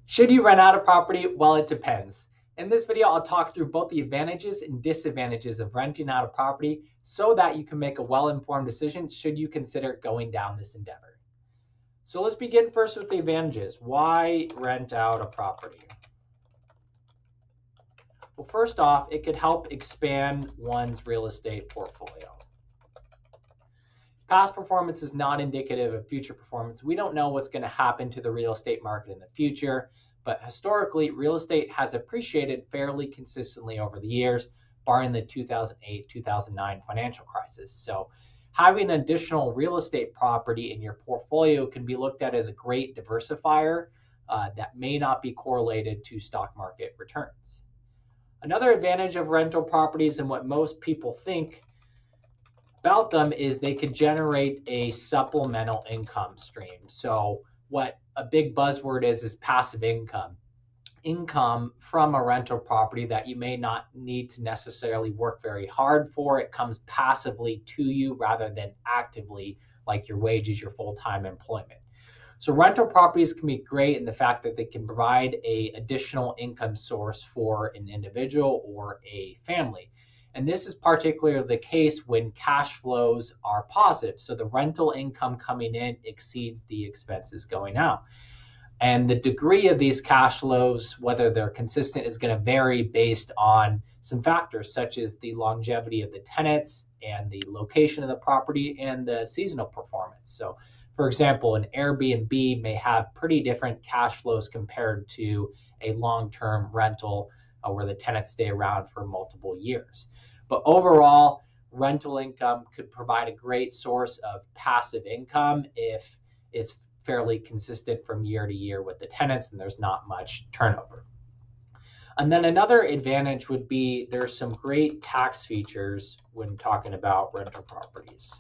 Should you rent out a property? Well, it depends. In this video, I'll talk through both the advantages and disadvantages of renting out a property so that you can make a well-informed decision should you consider going down this endeavor. So let's begin first with the advantages. Why rent out a property? Well, first off, it could help expand one's real estate portfolio. Past performance is not indicative of future performance. We don't know what's going to happen to the real estate market in the future, but historically, real estate has appreciated fairly consistently over the years, barring the 2008-2009 financial crisis. So having additional real estate property in your portfolio can be looked at as a great diversifier that may not be correlated to stock market returns. Another advantage of rental properties and what most people think about them is they could generate a supplemental income stream. So what a big buzzword is passive income. Income from a rental property that you may not need to necessarily work very hard for. It comes passively to you rather than actively like your wages, your full-time employment. So rental properties can be great in the fact that they can provide an additional income source for an individual or a family. And this is particularly the case when cash flows are positive. So the rental income coming in exceeds the expenses going out. And the degree of these cash flows, whether they're consistent, is going to vary based on some factors such as the longevity of the tenants and the location of the property and the seasonal performance. So, for example, an Airbnb may have pretty different cash flows compared to a long-term rental where the tenants stay around for multiple years. But overall, rental income could provide a great source of passive income if it's fairly consistent from year to year with the tenants and there's not much turnover. And then another advantage would be there's some great tax features when talking about rental properties.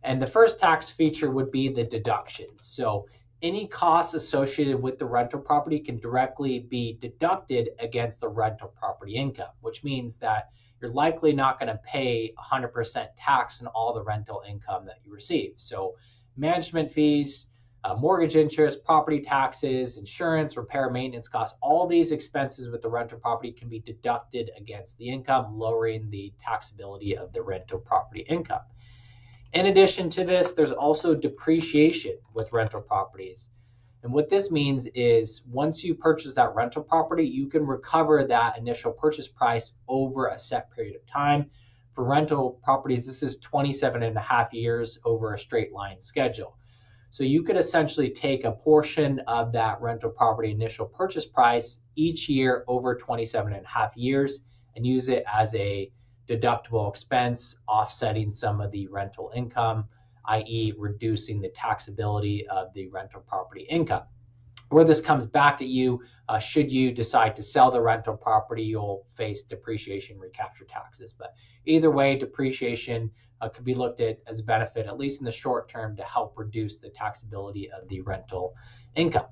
And the first tax feature would be the deductions. So any costs associated with the rental property can directly be deducted against the rental property income, which means that you're likely not going to pay 100% tax on all the rental income that you receive. So management fees, mortgage interest, property taxes, insurance, repair, maintenance costs, all these expenses with the rental property can be deducted against the income, lowering the taxability of the rental property income. In addition to this, there's also depreciation with rental properties. And what this means is once you purchase that rental property, you can recover that initial purchase price over a set period of time. For rental properties, this is 27 and a half years over a straight line schedule. So you could essentially take a portion of that rental property initial purchase price each year over 27 and a half years and use it as a deductible expense, offsetting some of the rental income, i.e. reducing the taxability of the rental property income. Where this comes back at you, should you decide to sell the rental property, you'll face depreciation recapture taxes. But either way, depreciation could be looked at as a benefit, at least in the short term, to help reduce the taxability of the rental income.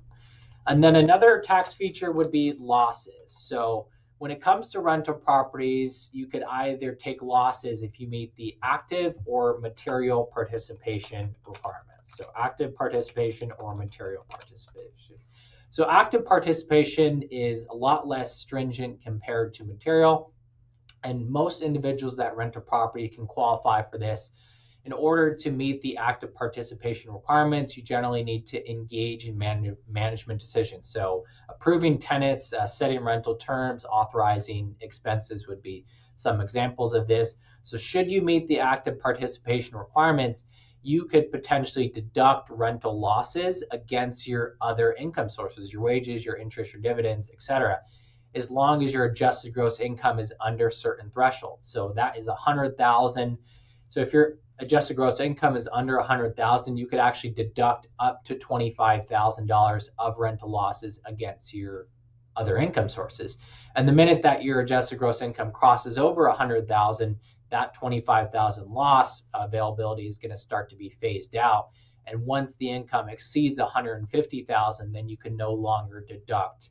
And then another tax feature would be losses. So when it comes to rental properties, you could either take losses if you meet the active or material participation requirements. So active participation or material participation. So active participation is a lot less stringent compared to material, and most individuals that rent a property can qualify for this. In order to meet the active participation requirements, you generally need to engage in management decisions. So approving tenants, setting rental terms, authorizing expenses would be some examples of this. So should you meet the active participation requirements, you could potentially deduct rental losses against your other income sources, your wages, your interest, your dividends, etc., as long as your adjusted gross income is under certain thresholds. So that is $100,000. So if your adjusted gross income is under $100,000, you could actually deduct up to $25,000 of rental losses against your other income sources. And the minute that your adjusted gross income crosses over $100,000, that $25,000 loss availability is going to start to be phased out. And once the income exceeds $150,000, then you can no longer deduct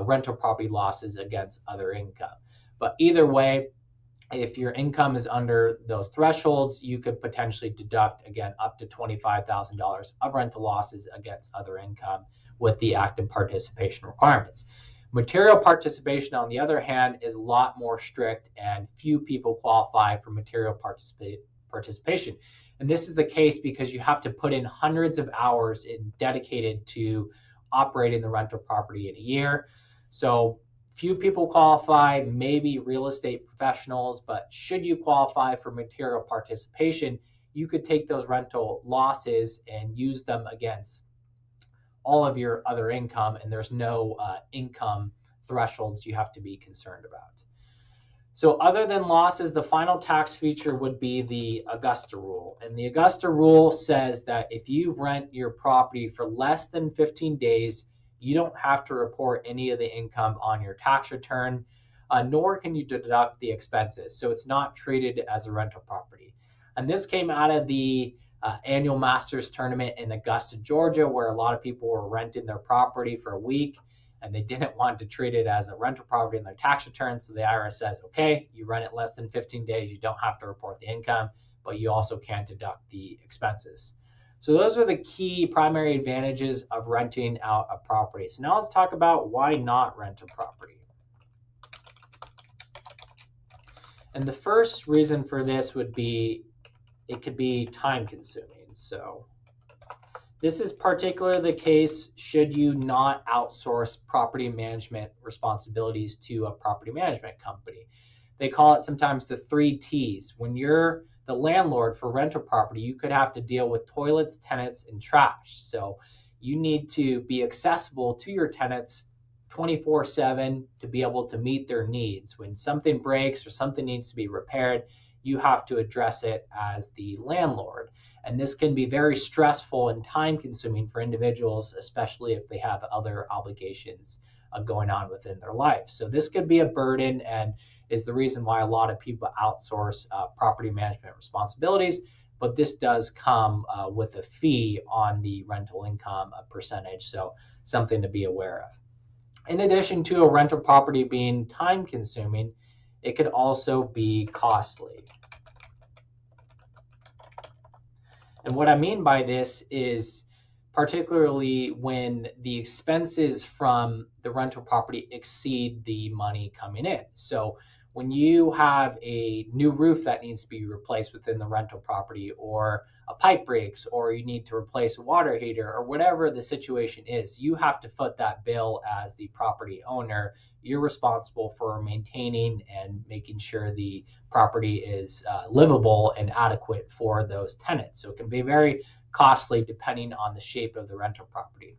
rental property losses against other income. But either way, if your income is under those thresholds, you could potentially deduct, again, up to $25,000 of rental losses against other income, with the active participation requirements. Material participation, on the other hand, is a lot more strict, and few people qualify for material participation. And this is the case because you have to put in hundreds of hours dedicated to operating the rental property in a year. So few people qualify, maybe real estate professionals, but should you qualify for material participation, you could take those rental losses and use them against all of your other income, and there's no income thresholds you have to be concerned about. So other than losses, the final tax feature would be the Augusta rule. And the Augusta rule says that if you rent your property for less than 15 days, you don't have to report any of the income on your tax return, nor can you deduct the expenses. So it's not treated as a rental property. And this came out of the annual Masters tournament in Augusta, Georgia, where a lot of people were renting their property for a week and they didn't want to treat it as a rental property in their tax return. So the IRS says, okay, you rent it less than 15 days, you don't have to report the income, but you also can't deduct the expenses. So those are the key primary advantages of renting out a property. So now let's talk about why not rent a property. And the first reason for this would be it could be time consuming. So this is particularly the case should you not outsource property management responsibilities to a property management company. They call it sometimes the 3 T's. When you're the landlord for rental property, you could have to deal with toilets, tenants, and trash. So you need to be accessible to your tenants 24/7 to be able to meet their needs. When something breaks or something needs to be repaired, you have to address it as the landlord. And this can be very stressful and time consuming for individuals, especially if they have other obligations going on within their life. So this could be a burden and is the reason why a lot of people outsource property management responsibilities. But this does come with a fee on the rental income percentage. So something to be aware of. In addition to a rental property being time consuming, it could also be costly. And what I mean by this is particularly when the expenses from the rental property exceed the money coming in. So when you have a new roof that needs to be replaced within the rental property, or a pipe breaks, or you need to replace a water heater, or whatever the situation is, you have to foot that bill as the property owner. You're responsible for maintaining and making sure the property is livable and adequate for those tenants. So it can be very costly depending on the shape of the rental property.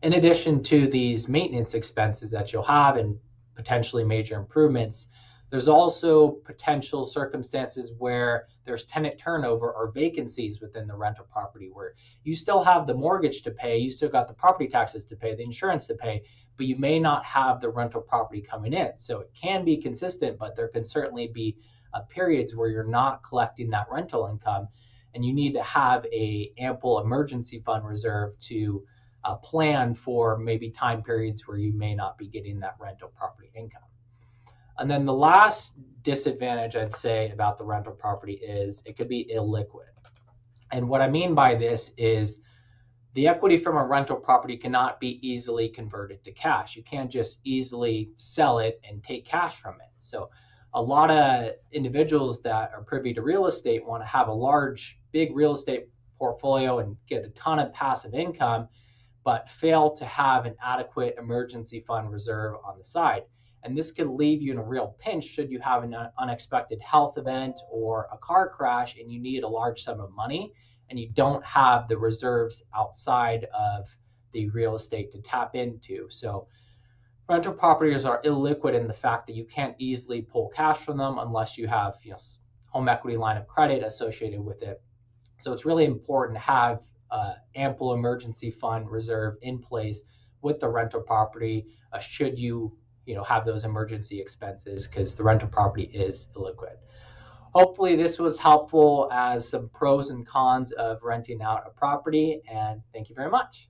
In addition to these maintenance expenses that you'll have and potentially major improvements, there's also potential circumstances where there's tenant turnover or vacancies within the rental property where you still have the mortgage to pay, you still got the property taxes to pay, the insurance to pay, but you may not have the rental property coming in. So it can be consistent, but there can certainly be periods where you're not collecting that rental income, and you need to have a ample emergency fund reserve to plan for maybe time periods where you may not be getting that rental property income. And then the last disadvantage I'd say about the rental property is it could be illiquid. And what I mean by this is the equity from a rental property cannot be easily converted to cash. You can't just easily sell it and take cash from it. So a lot of individuals that are privy to real estate want to have a big real estate portfolio and get a ton of passive income, but fail to have an adequate emergency fund reserve on the side. And this could leave you in a real pinch should you have an unexpected health event or a car crash and you need a large sum of money and you don't have the reserves outside of the real estate to tap into. So rental properties are illiquid in the fact that you can't easily pull cash from them unless you have home equity line of credit associated with it. So it's really important to have ample emergency fund reserve in place with the rental property should you have those emergency expenses, because the rental property is illiquid. Hopefully this was helpful as some pros and cons of renting out a property, and thank you very much.